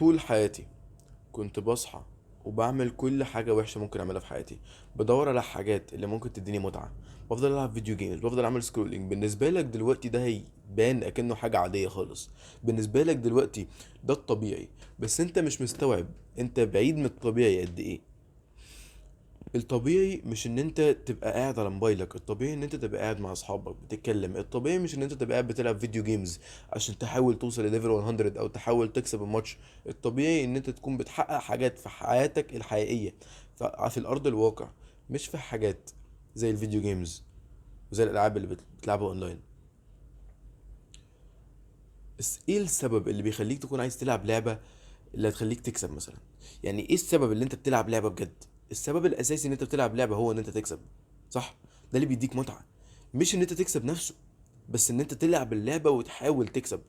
طول حياتي كنت بصحى وبعمل كل حاجة وحشة ممكن اعملها في حياتي. بدور على حاجات اللي ممكن تديني متعة. بفضل العب فيديو جيمز، بفضل اعمل سكرولينج. بالنسبة لك دلوقتي ده هيبان اكنه حاجة عادية خالص. بالنسبة لك دلوقتي ده الطبيعي، بس انت مش مستوعب انت بعيد من الطبيعي قد ايه. الطبيعي مش ان انت تبقى قاعد على موبايلك، الطبيعي ان انت تبقى قاعد مع اصحابك بتتكلم، الطبيعي مش ان انت تبقى قاعد بتلعب فيديو جيمز عشان تحاول توصل لليفل 100 او تحاول تكسب الماتش. الطبيعي ان انت تكون بتحقق حاجات في حياتك الحقيقية، في الارض الواقع، مش في حاجات زي الفيديو جيمز وزي الالعاب اللي بتلعبها اونلاين. بس ايه السبب اللي بيخليك تكون عايز تلعب لعبة اللي هتخليك تكسب مثلا؟ يعني ايه السبب اللي انت بتلعب لعبة بجد؟ السبب الاساسي ان انت بتلعب لعبة هو ان انت تكسب، صح؟ ده اللي بيديك متعة، مش ان انت تكسب نفسه، بس ان انت تلعب اللعبة وتحاول تكسب.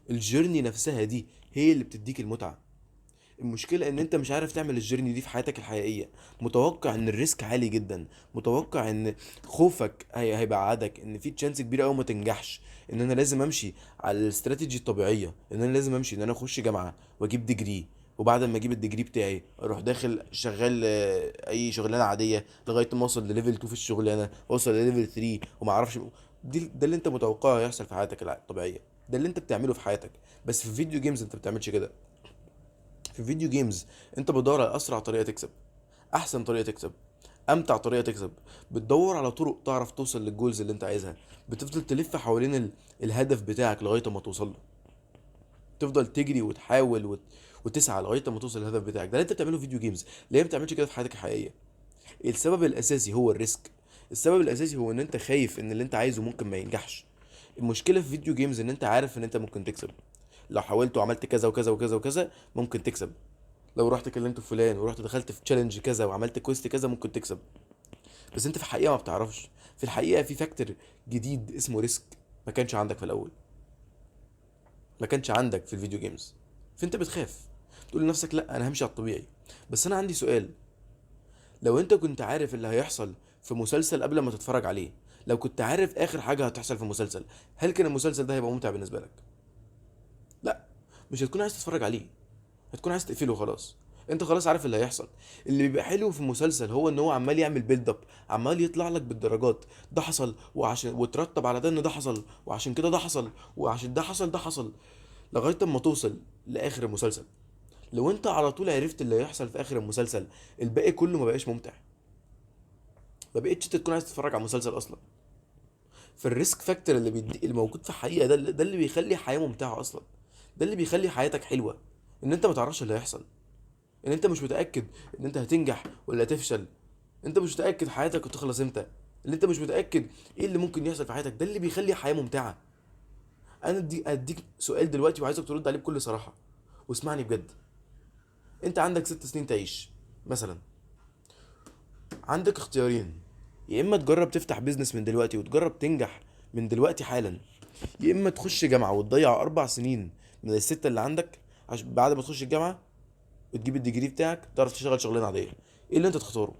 الجيرني نفسها دي هي اللي بتديك المتعة. المشكلة ان انت مش عارف تعمل الجيرني دي في حياتك الحقيقية. متوقع ان الريسك عالي جدا، متوقع ان خوفك هيبعدك، ان في تشانس كبيرة اوي ما تنجحش. ان انا لازم امشي على الاستراتيجي الطبيعية، ان انا لازم امشي ان انا اخش جامعة واجيب ديجري، وبعد ما اجيب الديجري بتاعي اروح داخل شغال اي شغلانه عاديه لغايه ما اوصل لليفل 2 في الشغلانه، واوصل لليفل 3 وما اعرفش. ده اللي انت متوقعه يحصل في حياتك الطبيعيه، ده اللي انت بتعمله في حياتك. بس في فيديو جيمز انت بتعملش كده. في فيديو جيمز انت بتدور على اسرع طريقه تكسب، احسن طريقه تكسب، امتع طريقه تكسب. بتدور على طرق تعرف توصل للجولز اللي انت عايزها. بتفضل تلف حوالين الهدف بتاعك لغايه ما توصل له. تفضل تجري وتحاول وتسعى لغايه ما توصل للهدف بتاعك. ده اللي انت بتعمله في فيديو جيمز. ليه ما بتعملش كده في حياتك الحقيقيه؟ السبب الاساسي هو الريسك. السبب الاساسي هو ان انت خايف ان اللي انت عايزه ممكن ما ينجحش. المشكله في فيديو جيمز ان انت عارف ان انت ممكن تكسب. لو حاولت وعملت كذا وكذا وكذا وكذا ممكن تكسب. لو رحت كلمت فلان ورحت دخلت في تشالنج كذا وعملت كويست كذا ممكن تكسب. بس انت في الحقيقه ما بتعرفش. في الحقيقه في فاكتور جديد اسمه ريسك، ما كانش عندك في الاول، ما كانش عندك في الفيديو جيمز. فانت بتخاف، تقول لنفسك لا انا همشي على الطبيعي. بس انا عندي سؤال: لو انت كنت عارف اللي هيحصل في مسلسل قبل ما تتفرج عليه، لو كنت عارف اخر حاجه هتحصل في المسلسل، هل كان المسلسل ده هيبقى ممتع بالنسبه لك؟ لا، مش هتكون عايز تتفرج عليه، هتكون عايز تقفله خلاص. انت خلاص عارف اللي هيحصل. اللي بيبقى حلو في المسلسل هو ان هو عمال يعمل بيلد اب، عمال يطلع لك بالدرجات. ده حصل وعشان وترتب على ده ان ده حصل، وعشان كده ده حصل، وعشان ده حصل ده حصل، لغايه اما توصل لاخر المسلسل. لو انت على طول عرفت اللي هيحصل في اخر المسلسل، الباقي كله ما بقاش ممتع، ما بقتش تكون عايز تتفرج على المسلسل اصلا. فالريسك فاكتور اللي موجود في الحقيقه ده اللي بيخلي حياه ممتعه اصلا. ده اللي بيخلي حياتك حلوه، ان انت ما تعرفش اللي هيحصل، ان انت مش متاكد ان انت هتنجح ولا هتفشل، انت مش متاكد حياتك هتخلص امتى، اللي انت مش متاكد ايه اللي ممكن يحصل في حياتك. ده اللي بيخلي الحياه ممتعه. انا اديك سؤال دلوقتي وعايزك ترد عليه بكل صراحه، واسمعني بجد. انت عندك 6 سنين تعيش مثلا، عندك اختيارين: يا اما تجرب تفتح بيزنس من دلوقتي وتجرب تنجح من دلوقتي حالا، يا اما تخش جامعه وتضيع 4 سنين من الستة اللي عندك عشان بعد ما تخش الجامعه وتجيب الديجري بتاعك تعرف تشتغل شغلانه عاديه. ايه اللي انت تختاره؟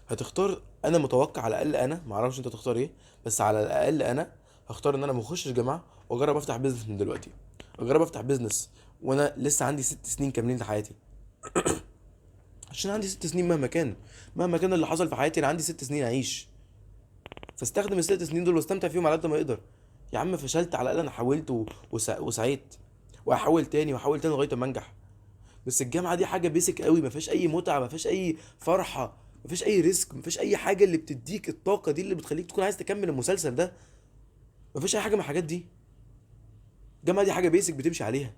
هتختار، انا متوقع على الاقل، انا ما اعرفش انت تختار ايه، بس على الاقل انا هختار ان انا ما اخشش جامعه واجرب افتح بيزنس من دلوقتي. اجرب افتح بيزنس وانا لسه عندي 6 سنين كاملين لحياتي، عشان عندي 6 سنين مهما كان، مهما كان اللي حصل في حياتي انا عندي 6 سنين اعيش. فاستخدم ال6 سنين دول واستمتع فيهم على قد ما يقدر. يا عم فشلت، على الاقل انا حاولت وسعيت، واحاول تاني واحاول تاني لغايه ما انجح. بس الجامعه دي حاجه بيسك قوي، ما فيهاش اي متعه، ما فيهاش اي فرحه، ما فيهاش اي ريسك، ما فيهاش اي حاجه اللي بتديك الطاقه دي اللي بتخليك تكون عايز تكمل المسلسل ده. ما فيش اي حاجه من الحاجات دي. الجامعه دي حاجه بيسك بتمشي عليها.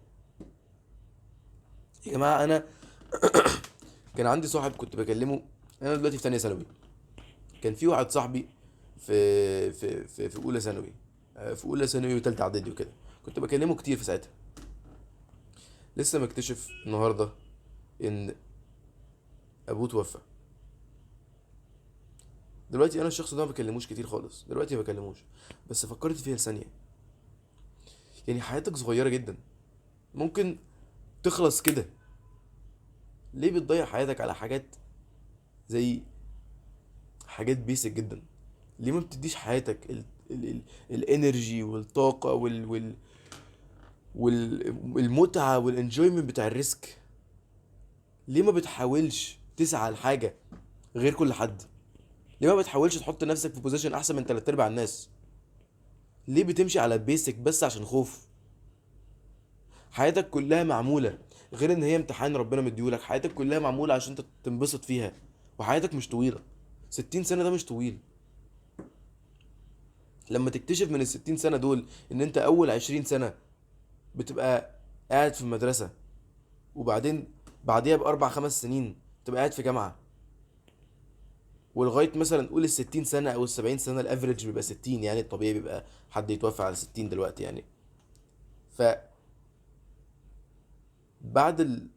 يا جماعه انا كان عندي صاحب كنت بكلمه، انا دلوقتي في تانية ثانوي. كان في واحد صاحبي في اولى ثانوي، في اولى ثانوي وثالثه اعدادي وكده. كنت بكلمه كتير في ساعتها. لسه مكتشف النهارده ان ابوه توفى. دلوقتي انا الشخص ده ما بكلموش كتير خالص، دلوقتي ما بكلموش. بس فكرت فيها ثانيه، يعني حياتك صغيره جدا، ممكن تخلص كده. ليه بتضيع حياتك على حاجات زي حاجات بيسك جدا؟ ليه ما بتديش حياتك الانرجي والطاقه والمتعة والانجويمنت بتاع الريسك. ليه ما بتحاولش تسعى لحاجة غير كل حد؟ ليه ما بتحاولش تحط نفسك في بوزيشن احسن من تلات ارباع الناس؟ ليه بتمشي على البيسك بس عشان خوف؟ حياتك كلها معمولة، غير ان هي امتحان ربنا مديهولك، حياتك كلها معمولة عشان انت تنبسط فيها. وحياتك مش طويلة. 60 سنة ده مش طويل. لما تكتشف من ال60 سنة دول ان انت اول 20 سنة بتبقى قاعد في المدرسة، وبعدين بعديها ب4 5 سنين تبقى قاعد في جامعة، ولغاية مثلا نقول ال60 سنة او ال70 سنة، الافريج بيبقى 60، يعني الطبيعي بيبقى حد يتوفى على 60 دلوقتي يعني. فبعد ال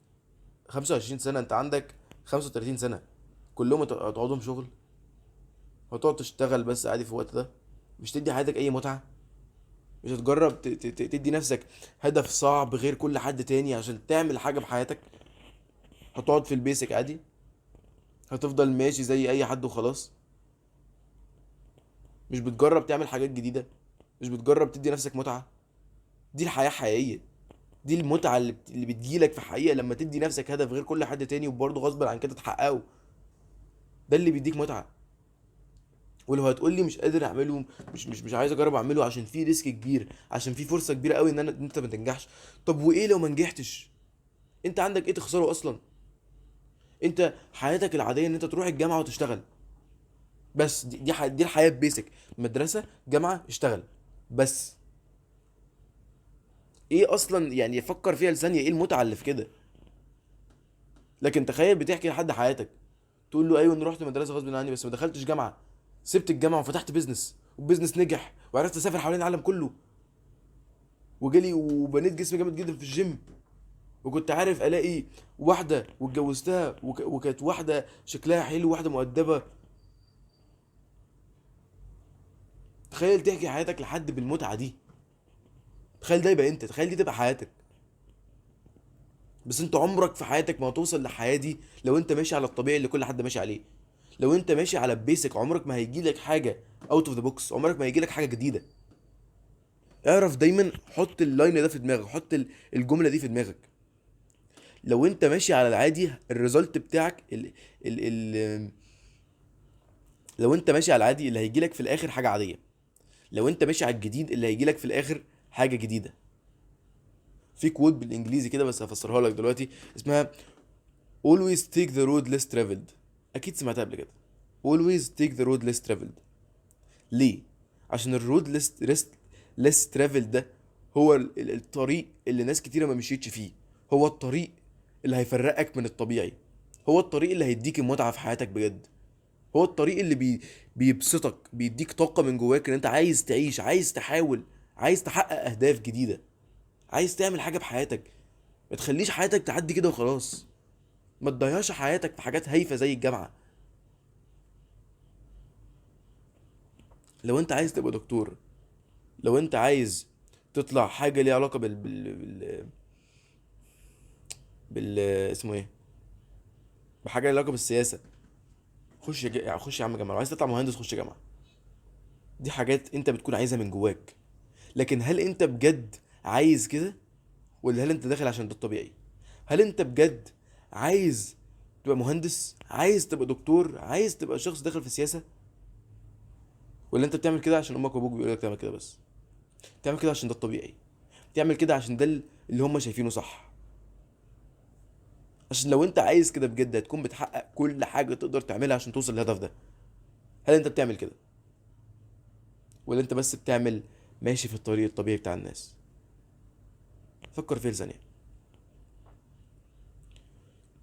25 سنة انت عندك 35 سنة كلهم هتقعدهم شغل. هتقعد تشتغل بس عادي في الوقت ده. مش تدي حياتك اي متعة. مش هتجرب تدي نفسك هدف صعب غير كل حد تاني عشان تعمل حاجة بحياتك. هتقعد في البيسك عادي. هتفضل ماشي زي اي حد وخلاص. مش بتجرب تعمل حاجات جديدة. مش بتجرب تدي نفسك متعة. دي الحياة حقيقية. دي المتعة اللي بتجيلك في حقيقة لما تدي نفسك هدف غير كل حد تاني، وبرضه غصب عن كده تحققه. ده اللي بيديك متعة. ولو هتقولي مش قادر اعمله، مش عايز اجرب اعمله عشان في ريسك كبير، عشان في فرصة كبيرة قوي ان انت ما تنجحش. طب وايه لو ما نجحتش؟ انت عندك ايه تخسره اصلا؟ انت حياتك العادية ان انت تروح الجامعة وتشتغل. بس دي الحياة بيسك. مدرسة، جامعة، اشتغل. بس ايه اصلا يعني؟ فكر فيها لثانية، ايه المتعة اللي في كده؟ لكن تخيل بتحكي لحد حياتك، تقول له ايوه انا رحت مدرسة غصب عني بس ما دخلتش جامعة. سبت الجامعة وفتحت بيزنس، والبيزنس نجح وعرفت اسافر حوالين العالم كله، وجالي وبنيت جسم جامد جدا في الجيم، وكنت عارف الاقي واحدة واتجوزتها وكانت واحدة شكلها حلو، واحدة مؤدبة. تخيل تحكي حياتك لحد بالمتعة دي. تخيل ده يبقى انت، تخيل دي تبقى حياتك. بس انت عمرك في حياتك ما هتوصل للحياة دي لو انت ماشي على الطبيعي اللي كل حد ماشي عليه. لو انت ماشي على البيسك عمرك ما هيجي لك حاجة اوت اوف ذا بوكس، عمرك ما هيجي لك حاجة جديدة. اعرف دايما، حط اللاين ده في دماغك، حط الجملة دي في دماغك. لو انت ماشي على العادي الريزلت بتاعك ال لو انت ماشي على العادي اللي هيجي لك في الاخر حاجة عادية. لو انت ماشي على الجديد اللي هيجي لك في الاخر حاجة جديدة. في كود بالانجليزي كده بس هفسرها لك دلوقتي، اسمها always take the road less traveled. اكيد سمعتها قبل كده. always take the road less traveled. ليه؟ عشان الرود less traveled ده هو الطريق اللي ناس كتيرة ما مشيتش فيه. هو الطريق اللي هيفرقك من الطبيعي. هو الطريق اللي هيديك المتعة في حياتك بجد. هو الطريق اللي بيبسطك، بيديك طاقة من جواك ان انت عايز تعيش، عايز تحاول، عايز تحقق اهداف جديدة، عايز تعمل حاجة بحياتك. ما تخليش حياتك تعدي كده وخلاص. ما تضيعش حياتك في حاجات هايفة زي الجامعة. لو انت عايز تبقى دكتور، لو انت عايز تطلع حاجة ليها علاقة بال اسمه ايه، بحاجة ليها علاقة بالسياسة، يعني خش يا عم جامعة. لو عايز تطلع مهندس خش جامعة. دي حاجات انت بتكون عايزها من جواك. لكن هل انت بجد عايز كده؟ ولا هل انت داخل عشان ده الطبيعي؟ هل انت بجد عايز تبقى مهندس، عايز تبقى دكتور، عايز تبقى شخص داخل في السياسة؟ ولا انت بتعمل كده عشان امك وابوك بيقولوا لك تعمل كده بس؟ تعمل كده عشان ده الطبيعي. تعمل كده عشان ده اللي هم شايفينه صح. عشان لو انت عايز كده بجد هتكون بتحقق كل حاجة تقدر تعملها عشان توصل للهدف ده. هل انت بتعمل كده؟ ولا انت بس بتعمل ماشي في الطريق الطبيعي بتاع الناس؟ فكر فيه ثانية.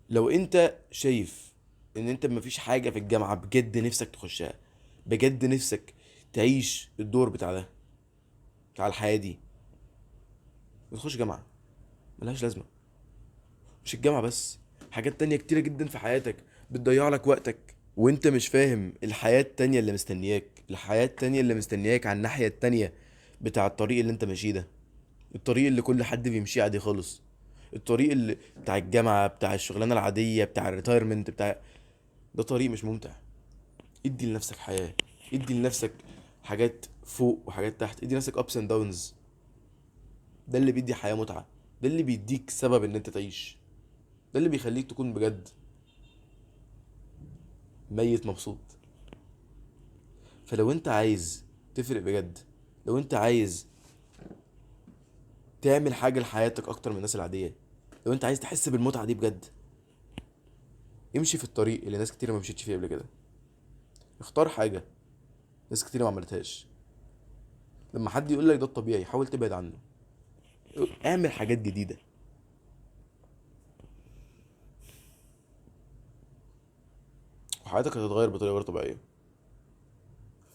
لو انت شايف ان انت مفيش حاجة في الجامعة بجد نفسك تخشها، بجد نفسك تعيش الدور بتاع ده، بتاع الحياة دي، بتخش جامعة ملهاش لازمة. مش الجامعة بس، حاجات تانية كتيرة جدا في حياتك بتضيع لك وقتك وانت مش فاهم الحياة التانية اللي مستنياك. الحياة التانية اللي مستنياك على الناحية التانية بتاع الطريق اللي انت ماشيه ده. الطريق اللي كل حد بيمشيه عادي خالص. الطريق اللي بتاع الجامعة، بتاع الشغلانة العادية، بتاع الريتايرمنت، بتاع ده طريق مش ممتع. ادي لنفسك حياة. ادي لنفسك حاجات فوق وحاجات تحت. ادي لنفسك ups and downs. ده اللي بيدي حياة متعة، ده اللي بيديك سبب ان انت تعيش، ده اللي بيخليك تكون بجد ميت مبسوط. فلو انت عايز تفرق بجد، لو انت عايز تعمل حاجة لحياتك اكتر من الناس العادية، لو انت عايز تحس بالمتعة دي بجد، امشي في الطريق اللي ناس كتير ما مشيتش فيه قبل كده. اختار حاجة ناس كتير ما عملتهاش. لما حد يقول لك ده الطبيعي حاول تبعد عنه. اعمل حاجات جديدة، وحياتك هتتغير بطريقة غير طبيعية.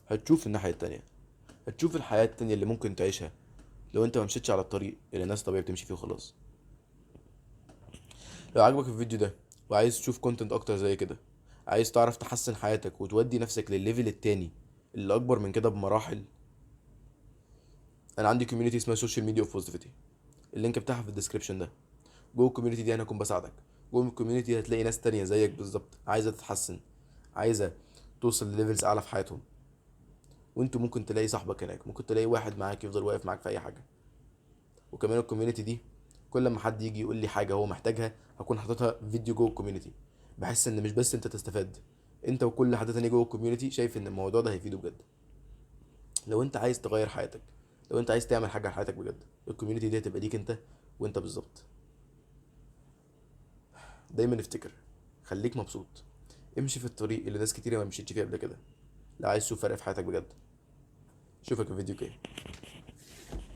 هتشوف الناحية التانية، هتشوف الحياة التانية اللي ممكن تعيشها لو انت ما مشيتش على الطريق اللي الناس طبيعي بتمشي فيه وخلاص. لو عجبك الفيديو ده وعايز تشوف كونتنت اكتر زي كده، عايز تعرف تحسن حياتك وتودي نفسك للليفل التاني اللي اكبر من كده بمراحل، انا عندي كوميونتي اسمها سوشيال ميديا اوف بوزيتيفيتي، اللينك بتاعها في الديسكربشن ده. جوه الكوميونتي دي انا هكون بساعدك. جوه الكوميونتي دي هتلاقي ناس تانية زيك بالظبط عايزة تتحسن، عايزة توصل لليفلز اعلى في حياتهم. وانتوا ممكن تلاقي صاحبك هناك، ممكن تلاقي واحد معاك يفضل واقف معاك في اي حاجة. وكمان الكوميونتي دي كل ما حد يجي يقول لي حاجة هو محتاجها هكون حاططها فيديو جوه الكوميونتي، بحس ان مش بس انت تستفاد، انت وكل حد تاني جوه الكوميونتي شايف ان الموضوع ده هيفيده بجد. لو انت عايز تغير حياتك، لو انت عايز تعمل حاجة لحياتك بجد، الكوميونتي دي هتبقى ليك انت وانت بالظبط. دايما افتكر، خليك مبسوط، امشي في الطريق اللي ناس كتير ما مشيتش فيه قبل كده، لو عايز تشوف فرق في حياتك بجد. اشوفك في فيديو جاي.